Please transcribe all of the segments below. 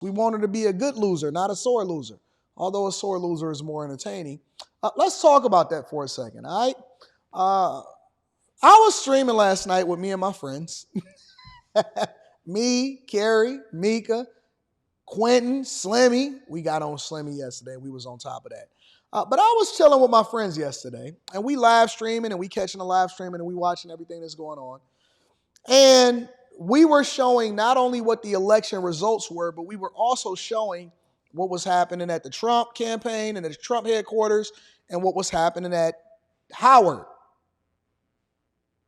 We want her to be a good loser, not a sore loser. Although a sore loser is more entertaining. Let's talk about that for a second, all right? I was streaming last night with me and my friends. Me, Carrie, Mika, Quentin, Slimmy. We got on Slimmy yesterday. We was on top of that. But I was chilling with my friends yesterday, and we live streaming, and we catching the live streaming, and we watching everything that's going on. And we were showing not only what the election results were, but we were also showing what was happening at the Trump campaign and at the Trump headquarters and what was happening at Howard,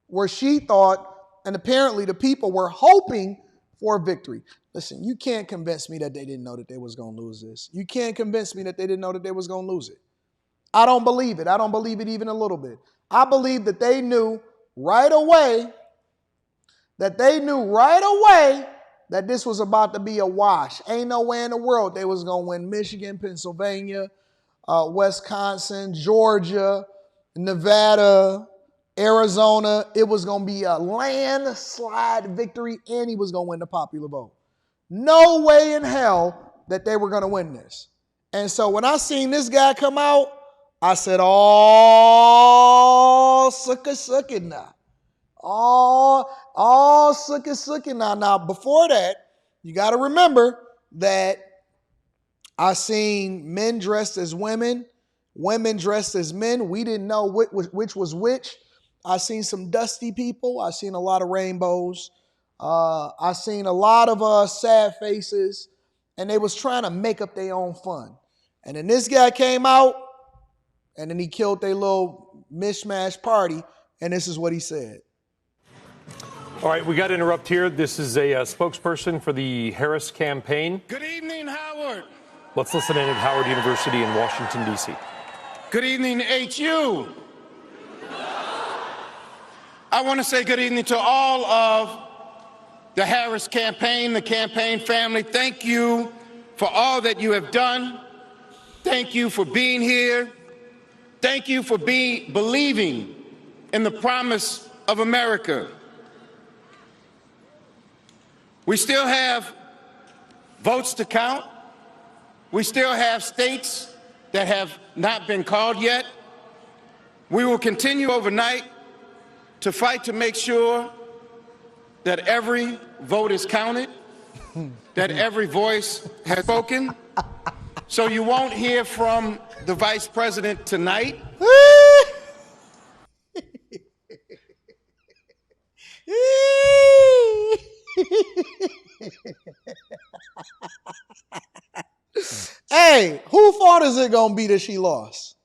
where she thought, and apparently the people were hoping for a victory. Listen, you can't convince me that they didn't know that they was going to lose this. You can't convince me that they didn't know that they was going to lose it. I don't believe it. I don't believe it even a little bit. I believe that they knew right away that this was about to be a wash. Ain't no way in the world they was going to win Michigan, Pennsylvania, Wisconsin, Georgia, Nevada, Arizona. It was going to be a landslide victory, and he was going to win the popular vote. No way in hell that they were going to win this. And so when I seen this guy come out, I said, oh, sucker now. All sucker now. Now, before that, you got to remember that I seen men dressed as women, women dressed as men. We didn't know which was which. I seen some dusty people. I seen a lot of rainbows. I seen a lot of sad faces, and they was trying to make up their own fun. And then this guy came out, and then he killed their little mishmash party, and this is what he said. All right, we got to interrupt here. This is a spokesperson for the Harris campaign. Good evening, Howard. Let's listen in at Howard University in Washington, D.C. Good evening, HU. I want to say good evening to all of the Harris campaign, the campaign family. Thank you for all that you have done. Thank you for being here. Thank you for believing in the promise of America. We still have votes to count. We still have states that have not been called yet. We will continue overnight to fight to make sure that every vote is counted, that every voice has spoken. So you won't hear from the vice president tonight. Hey, who fault is it going to be that she lost?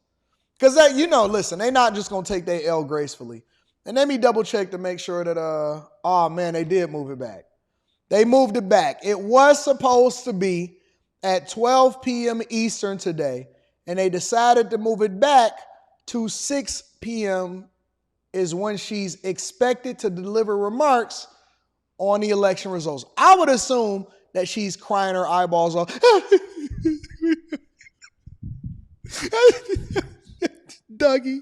Because, listen, they not just going to take their L gracefully. And let me double check to make sure that, oh man, they did move it back. They moved it back. It was supposed to be at 12 p.m. Eastern today, and they decided to move it back to 6 p.m. is when she's expected to deliver remarks on the election results. I would assume that she's crying her eyeballs off. Dougie.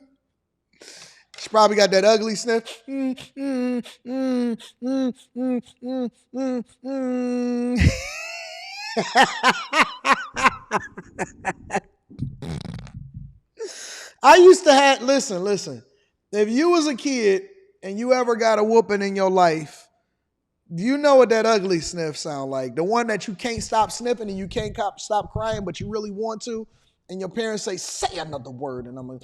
She probably got that ugly sniff. I used to have, listen. If you was a kid and you ever got a whooping in your life, you know what that ugly sniff sound like. The one that you can't stop sniffing and you can't stop crying, but you really want to. And your parents say another word. And I'm like,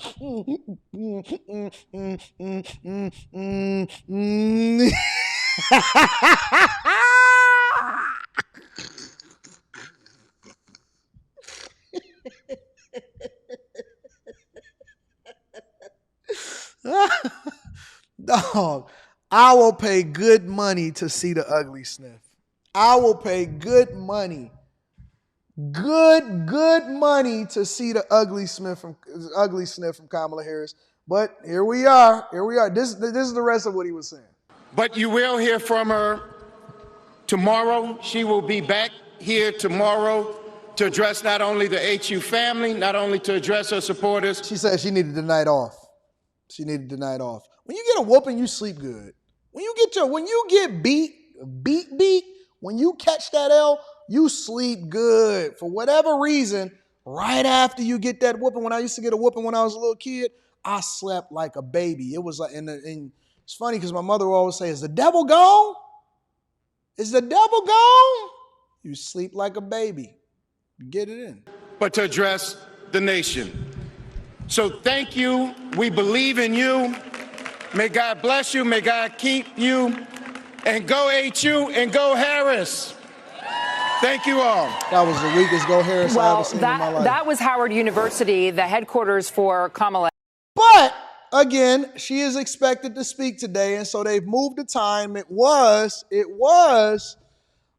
Dog, I will pay good money to see the ugly sniff. I will pay good money. Good money to see the ugly sniff from Kamala Harris. But here we are. This is the rest of what he was saying. But you will hear from her tomorrow. She will be back here tomorrow to address not only the HU family, not only to address her supporters. She said she needed the night off. When you get a whooping, you sleep good. When you get beat, when you catch that L, you sleep good for whatever reason. Right after you get that whooping, when I used to get a whooping when I was a little kid, I slept like a baby. It was like, and it's funny because my mother would always say, "Is the devil gone? Is the devil gone?" You sleep like a baby. You get it in. But to address the nation. So thank you. We believe in you. May God bless you. May God keep you. And go HU and go Harris. Thank you all. That was the weakest Go Harris I ever seen in my life. That was Howard University, the headquarters for Kamala. But again, she is expected to speak today, and so they've moved the time. It was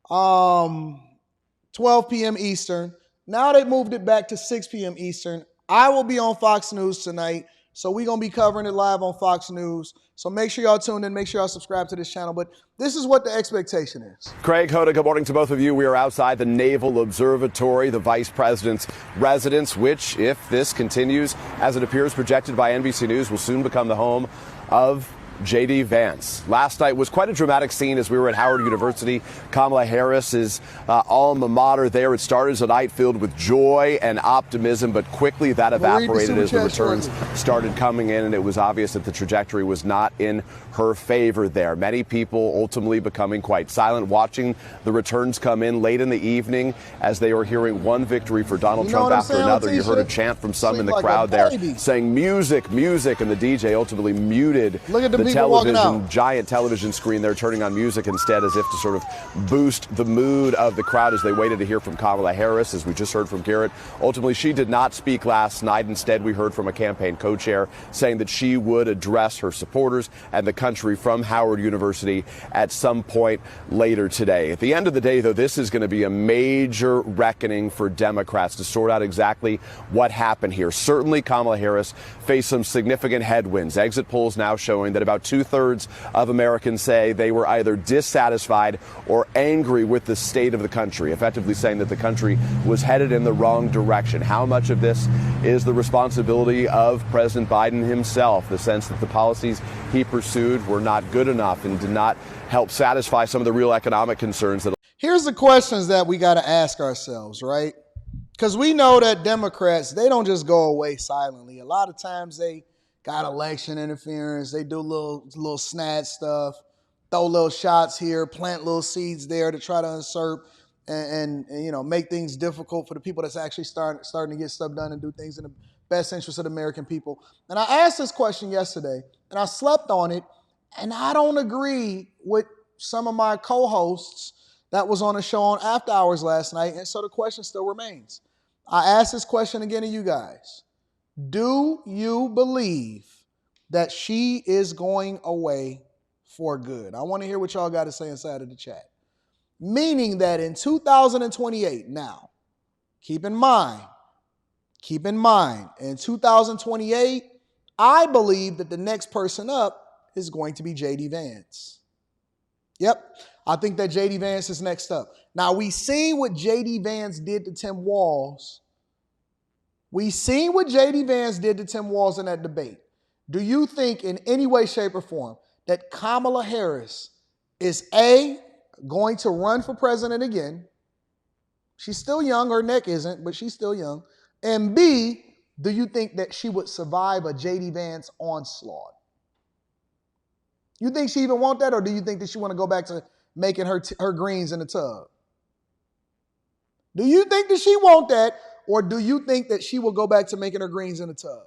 12 p.m. Eastern. Now they moved it back to 6 p.m. Eastern. I will be on Fox News tonight, so we're going to be covering it live on Fox News. So make sure y'all tune in. Make sure y'all subscribe to this channel. But this is what the expectation is. Craig, Hoda, good morning to both of you. We are outside the Naval Observatory, the Vice President's residence, which, if this continues as it appears projected by NBC News, will soon become the home of J.D. Vance. Last night was quite a dramatic scene as we were at Howard University. Kamala Harris's alma mater there. It started as a night filled with joy and optimism, but quickly that evaporated as the returns started coming in, and it was obvious that the trajectory was not in her favor there. Many people ultimately becoming quite silent, watching the returns come in late in the evening as they were hearing one victory for Donald Trump after another. You heard a chant from some in the crowd there saying music, music, and the DJ ultimately muted the giant television screen there, turning on music instead, as if to sort of boost the mood of the crowd as they waited to hear from Kamala Harris, as we just heard from Garrett. Ultimately, she did not speak last night. Instead, we heard from a campaign co-chair saying that she would address her supporters and the country from Howard University at some point later today. At the end of the day, though, this is going to be a major reckoning for Democrats to sort out exactly what happened here. Certainly, Kamala Harris faced some significant headwinds. Exit polls now showing that about 2/3 of Americans say they were either dissatisfied or angry with the state of the country, effectively saying that the country was headed in the wrong direction. How much of this is the responsibility of President Biden himself, the sense that the policies he pursued were not good enough and did not help satisfy some of the real economic concerns that... Here's the questions that we got to ask ourselves, right? Because we know that Democrats, they don't just go away silently. A lot of times they got election interference. They do little snad stuff, throw little shots here, plant little seeds there to try to usurp and make things difficult for the people that's actually starting to get stuff done and do things in the best interest of the American people. And I asked this question yesterday, and I slept on it, and I don't agree with some of my co-hosts that was on a show on After Hours last night, and so the question still remains. I asked this question again to you guys. Do you believe that she is going away for good? I want to hear what y'all got to say inside of the chat. Meaning that in 2028, now, keep in mind, in 2028, I believe that the next person up is going to be J.D. Vance. Yep, I think that J.D. Vance is next up. Now, we seen what J.D. Vance did to Tim Walz. We seen what J.D. Vance did to Tim Walz in that debate. Do you think in any way, shape, or form that Kamala Harris is A, going to run for president again? She's still young. Her neck isn't, but she's still young. And B, do you think that she would survive a J.D. Vance onslaught? You think she even want that, or do you think that she want to go back to making her greens in the tub? Do you think that she want that, or do you think that she will go back to making her greens in the tub?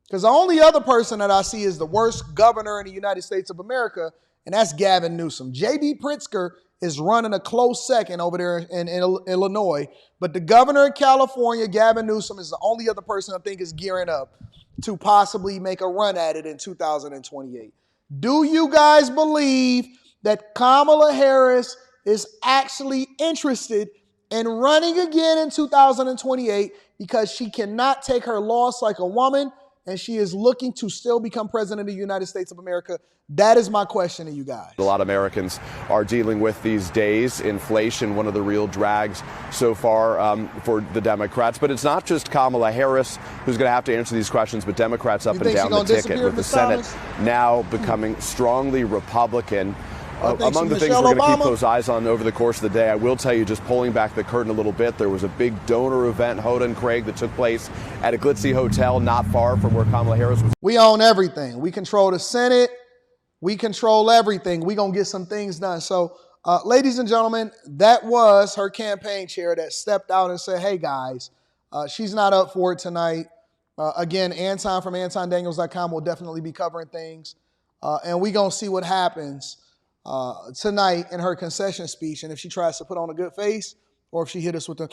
Because the only other person that I see is the worst governor in the United States of America, and that's Gavin Newsom. J.B. Pritzker is running a close second over there in Illinois, but the governor of California, Gavin Newsom, is the only other person I think is gearing up to possibly make a run at it in 2028. Do you guys believe that Kamala Harris is actually interested in running again in 2028 because she cannot take her loss like a woman and she is looking to still become president of the United States of America? That is my question to you guys. A lot of Americans are dealing with these days. Inflation, one of the real drags so far for the Democrats. But it's not just Kamala Harris who's going to have to answer these questions, but Democrats up and down the ticket, with the Senate now becoming strongly Republican. Among the things we're going to keep those eyes on over the course of the day, I will tell you, just pulling back the curtain a little bit, there was a big donor event, Hoda and Craig, that took place at a glitzy hotel not far from where Kamala Harris was. We own everything. We control the Senate. We control everything. We're going to get some things done. So, ladies and gentlemen, that was her campaign chair that stepped out and said, hey, guys, she's not up for it tonight. Again, Anton from AntonDaniels.com will definitely be covering things. And we're going to see what happens tonight in her concession speech. And if she tries to put on a good face or if she hit us with the